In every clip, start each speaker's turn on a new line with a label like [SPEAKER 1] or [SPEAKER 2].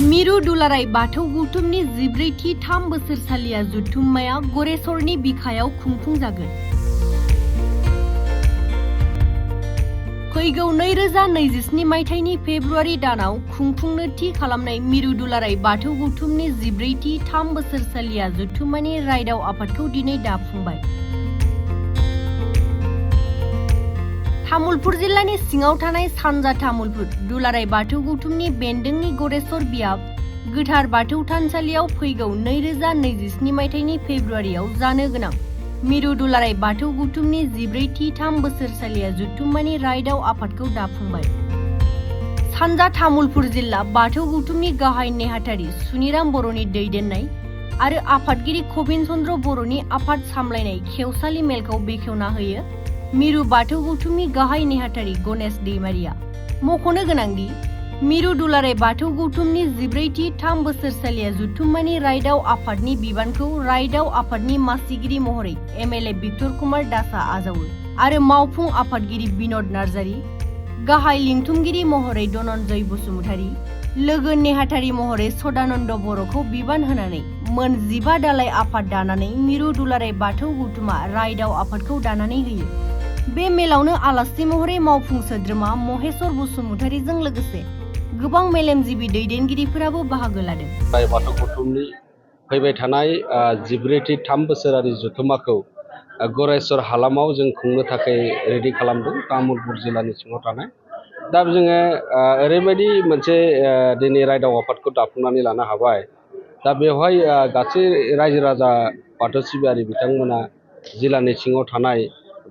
[SPEAKER 1] मिरु दुलाराय बाथौ गौथुमनि 14थि 3 बोसोरसालिया जुथुम्माया गरेस्वरनि बिखायाव खुंफुंजागोन। फैगौ 2027 मायथाइनि फेब्रुवारि दानाव खुंफुंनो थि खालामनाय मिरु दुलाराय बाथौ गौथुमनि 14थि 3 बोसोरसालिया जुथुम्मानि रायदाव आफादखौ दिनै दाफुंबाय। तामुलपुर जिल्लानि सिङाव थानाय सानजा तामुलपुर दुलाराय बाथौ गौथुमनि बेन्दोंनि गरेस्वर बियाब गोथार बाथौ थानसालियाव फैगौ 2027 मायथाइनि फेब्रुवारियाव जानो गोनां मिरु दुलाराय बाथौ गौथुमनि 14थि 3 बोसोरसालिया जुथुम्मानि रायदाव आफादखौ दाफुंबाय। सानजा तामुलपुर जिल्ला बाथौ गौथुमनि गाहाय नेहाथारि सुनिराम बर'नि दैदेननाय आरो आफादगिरि कबिन चन्द्र बर'नि आफाद सामलायनाय खेवसालि मेलखौ बेखेवना होयो मिरु बाथौ गौथुमनि गाहाय नेहाथारि गणेश दैमारिया। मख'नो गोनांदि मिरु दुलाराय बाथौ गौथुमनि 14थि 3 बोसोरसालिया जुथुम्मानि रायदाव आफादनि बिबानखौ रायदाव आफादनि मासिगिरि महरै एमएलए भिक्टर कुमार दासआ आजावो आरो मावफुं आफादगिरि बिनोद नार्जारी, गाहाय लिंथुमगिरि महरै धनन्जय बसुमतारी, लोगो नेहाथारि महरै सदानन्द बर'खौ बिबान होनानै मोन 15 दालाय आफाद दानानै मिरु दुलाराय बाथौ गौथुमा रायदाव आफादखौ दानानै होयो। बे मेलावनो आलासि महरै मावफुं सोद्रोमा महेश्वर बसुमतारीजों लोगोसे गोबां मेलेमजिबि दैदेनगिरिफोराबो बाहागो लादों।
[SPEAKER 2] बाथौ गौथुमनि फैबाय थानाय 14थि 3 बोसोरारि जुथुम्माखौ गरेस्वर हालामाव जों खुंनो थाखाय रेडि खालामदों तामुलपुर जिल्लानि सिङाव थानाय। दा जोङो ओरैबायदि मोनसे दिनै रायदाव आफादखौ दाफुंनानै लानो हाबाय। दा बेवहाय गासै रायजो राजा बाथौ सिबियारि बिथांमोना जिल्लानि सिङाव थानाय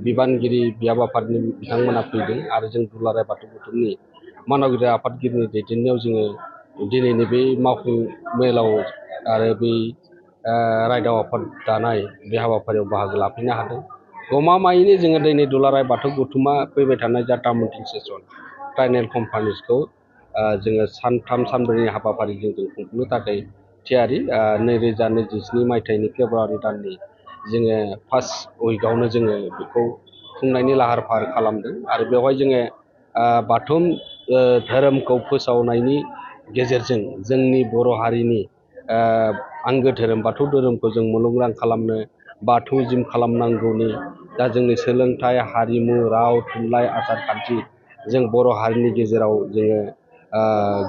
[SPEAKER 2] बिबानगिरि बियाब आफादनि बिथांमोना फैदों आरो जों दुलाराय बाथौ गौथुमनि मानगिरि आफादगिरिनि दैदेननायाव जोङो दिनैनि बे मावफुं मेलाव आरो बै रायदाव आफाद दानाय बे हाबाफारियाव बाहागो लाफैनो हादों। गमामायैनो जोङो दिनै दुलाराय बाथौ गौथुमा फैबाय थानाय जा टार्म सेसन ट्राइनेल कनफारेन्सखौ जोङो सानथाम सानब्रैनि हाबाफारिजों जों खुंफुंनो थाखाय थियारि। 2027 मायथाइनि फेब्रुवारि दाननि जोङो फार्स्ट उइकआवनो जोङो बेखौ खुंनायनि लाहार फाहार खालामदों आरो बेवहाय जोङो बाथौ धोरोमखौ फोसावनायनि गेजेरजों जोंनि बर' हारिनि आंगो धोरोम बाथौ धोरोमखौ जों मुलुगनां खालामनो बाथौजिम खालामनांगौनि दा जोंनि सोलोंथाइ हारिमु राव थुनलाइ आसार खान्थि जों बर' हारिनि गेजेराव जोङो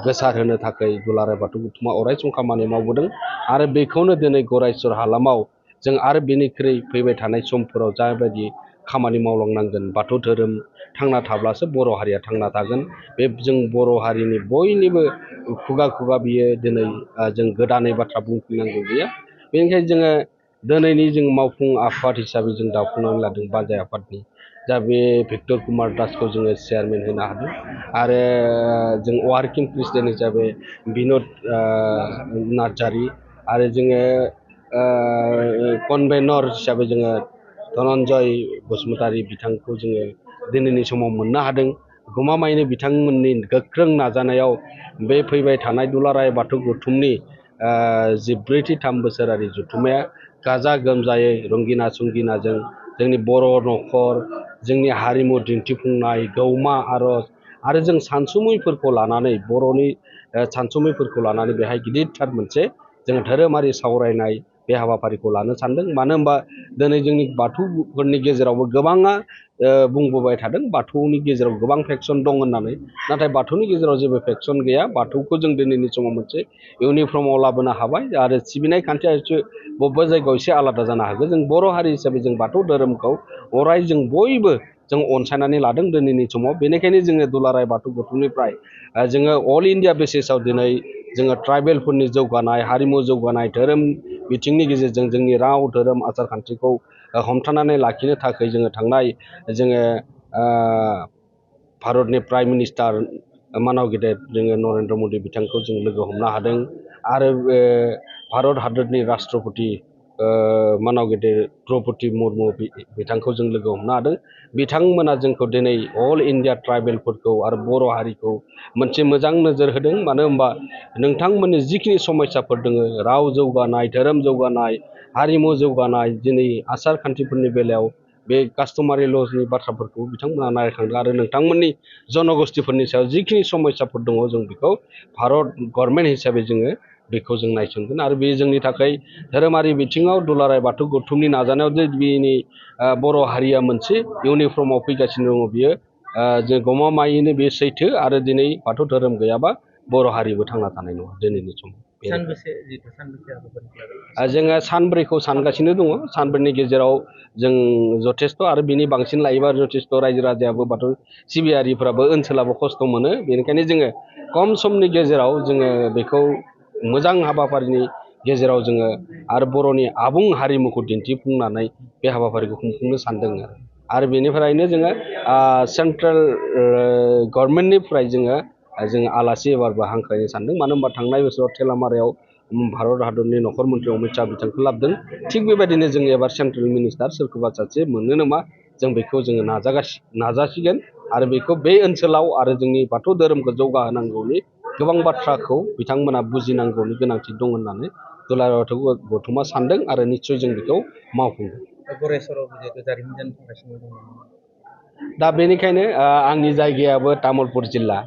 [SPEAKER 2] गोसार होनो थाखाय दुलाराय बाथौ गौथुमा अरायसम खामानि मावबोदों आरो बेखौनो दिनै गरेस्वर हालामाव जों आरो बेनिख्रुइ फैबाय थानाय समफोराव जाबायदि खामानि मावलांनांगोन। बाथौ धोरोम थांना थाब्लासो बर' हारिया थांना थागोन। बे जों बर' हारिनि बयनिबो खुगा खुगा बियो दिनै जों गोदानै बाथ्रा बुंफिननांगौ गैया। बेनिखायनो जोङो दिनैनि जों मावफुं आफाद हिसाबै जों दाफुंनानै लादों बानजाय आफादनि दा बे भिक्टर कुमार दासखौ जोङो चेयारमेन होनो हादों आरो जों वार्किं प्रेसिडेन्ट हिसाबै बिनोद नार्जारी आरो जोङो कनभेनर हिसाबै जोङो धनन्जय बसुमतारी बिथांखौ जोङो दिनैनि समाव मोननो हादों। गमामायैनो बिथांमोननि गोख्रों नाजानायाव बे फैबाय थानाय दुलाराय बाथौ गौथुमनि 14थि 3 बोसोरारि जुथुम्माया गाजा गोमजायै रंगिना संगिनाजों जोंनि बर' न'खर जोंनि हारिमु दिन्थिफुंनाय गौमा आर'ज आरो जों सानसुमैफोरखौ लानानै बर'नि सानसुमैफोरखौ लानानै बेहाय गिदिरथार मोनसे जोङो धोरोमारि सावरायनाय बे हाबाफारिखौ लानो सानदों। मानो होनबा दिनै जोंनि बाथौफोरनि गेजेरावबो गोबाङा बुंबोबाय थादों बाथौनि गेजेराव गोबां फेक्सन दं होननानै, नाथाय बाथौनि गेजेराव जेबो फेक्सन गैया। बाथौखौ जों दिनैनि समाव मोनसे इउनिफर्माव लाबोनो हाबाय आरो सिबिनाय खान्थिया एसे बबेबा जायगायाव एसे आलादा जानो हागौ। जों बर' हारि हिसाबै जों बाथौ धोरोमखौ अराय जों बयबो जों अनसायनानै लादों दिनैनि समाव। बेनिखायनो जोङो दुलाराय बाथौ गौथुमनिफ्राय जोङो अल इन्डिया बेसिसाव दिनै जोङो ट्राइबेलफोरनि जौगानाय हारिमु जौगानाय धोरोम बिथिंनि गेजेरजों जोंनि राव धोरोम आसार खान्थिखौ हमथानानै लाखिनो थाखाय जोङो थांनाय जोङो भारतनि प्राइम मिनिस्टार मानव गेदेर जोङो नरेन्द्र मदि बिथांखौ जों लोगो हमनो हादों आरो भारत हादरनि राष्ट्रपति मानव गेदेर द्रौपदी मुर्मु बिथांखौ जों लोगो हमनो हादों। बिथांमोना जोंखौ दिनै अल इन्डिया ट्राइबेलफोरखौ आरो बर' हारिखौ मोनसे मोजां नोजोर होदों। मानो होनबा नोंथांमोननि जिखिनि समस्याफोर दङ राव जौगानाय धोरोम जौगानाय हारिमु जौगानाय दिनै आसार खान्थिफोरनि बेलायाव बे कास्टमारि ल'नि बाथ्राफोरखौ बिथांमोना नायखांदों आरो नोंथांमोननि जनगोष्ठीफोरनि सायाव जिखिनि समस्याफोर दङ जों बेखौ भारत गभर्नमेन्ट हिसाबै जोङो बेखौ जों नायसंगोन आरो बे जोंनि थाखाय धोरोमारि बिथिङाव दुलाराय बाथौ गौथुमनि नाजानायाव जे बिनि बर' हारिया मोनसे इउनिफर्मआव फैगासिनो दङ बियो जों गमामायैनो बे सैथो आरो दिनै बाथौ धोरोम गैयाबा बर' हारिबो थांना थानाय नङा दिनैनि समाव जोङो सानब्रैखौ सानगासिनो दङ सानब्रैनि गेजेराव जों जथेस्थ' आरो बिनि बांसिन लायोबा जथेस्थ' रायजो राजायाबो बाथौ सिबियारिफ्राबो ओनसोलाबो खस्थ' मोनो बेनिखायनो जोङो खम समनि गेजेराव जोङो बेखौ मोजां हाबाफारिनि गेजेराव जोङो आरो बर'नि आबुं हारिमुखौ दिन्थिफुंनानै बे हाबाफारिखौ खुंफुंनो सानदों आरो बेनिफ्रायनो जोङो सेन्ट्रेल गभर्नमेन्टनिफ्राय जोङो आलासि एबारबो हांख्रायनो सानदों मानो होनबा थांनाय बोसोराव थेलामारायाव भारत हादरनि नखर मन्थ्रि अमित शाह बिथांखौ लाबोदों थिग बेबायदिनो जों एबार सेन्ट्रेल मिनिस्टार सोरखौबा सासे मोनो नामा जों बेखौ जोङो नाजासिगोन आरो बेखौ बे ओनसोलाव आरो जोंनि बाथौ धोरोमखौ जौगाहोनांगौनि गोबां बाथ्राखौ बिथांमोना बुजिनांगौनि गोनांथि दं होननानै दुलाराय बाथौ गौथुमा सानदों आरो निस्सय जों बेखौ मावफुंगोन। दा बेनिखायनो आंनि जायगायाबो तामुलपुर जिल्ला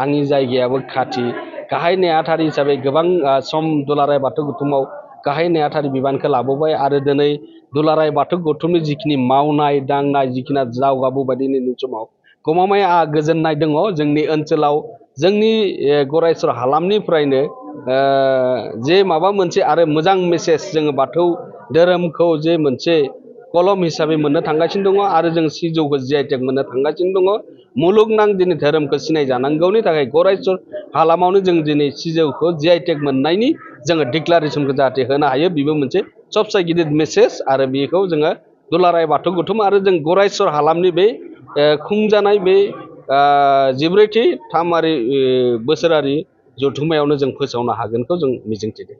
[SPEAKER 2] आंनि जायगायाबो खाथि गाहाय नेहाथारि हिसाबै गोबां सम दुलाराय बाथौ गौथुमाव गाहाय नेहाथारि बिबानखौ लाबोबाय आरो दिनै दुलाराय बाथौ गौथुमनि जिखिनि मावनाय दांनाय जिखिनि दावगाबोबाय दिनैनि समाव गमामायै आंहा गोजोननाय दङ जोंनि ओनसोलाव जोंनि गरायसर हालामनिफ्रायनो जे माबा मोनसे आरो मोजां मेसेज जोङो बाथौ धोरोमखौ जे मोनसे कलम हिसाबै मोननो थांगासिनो दङ आरो जों सिजौखौ GI टेग मोननो थांगासिनो दङ मुलुगनां दिनै धोरोमखौ सिनायजानांगौनि थाखाय गरायसर हालामावनो जों दिनै सिजौखौ GI टेग मोननायनि जोङो डिक्लारेसनखौ जाहाथे होनो हायो बेबो मोनसे सबसे गिदिर मेसेज आरो बेखौ जोङो दुलाराय बाथौ गौथुम आरो जों गरायसर हालामनि बे खुंजानाय बे 14थि बोसोरारि जथुम्मायावनो जों फोसावनो हागोनखौ जों मिजिंथिदों।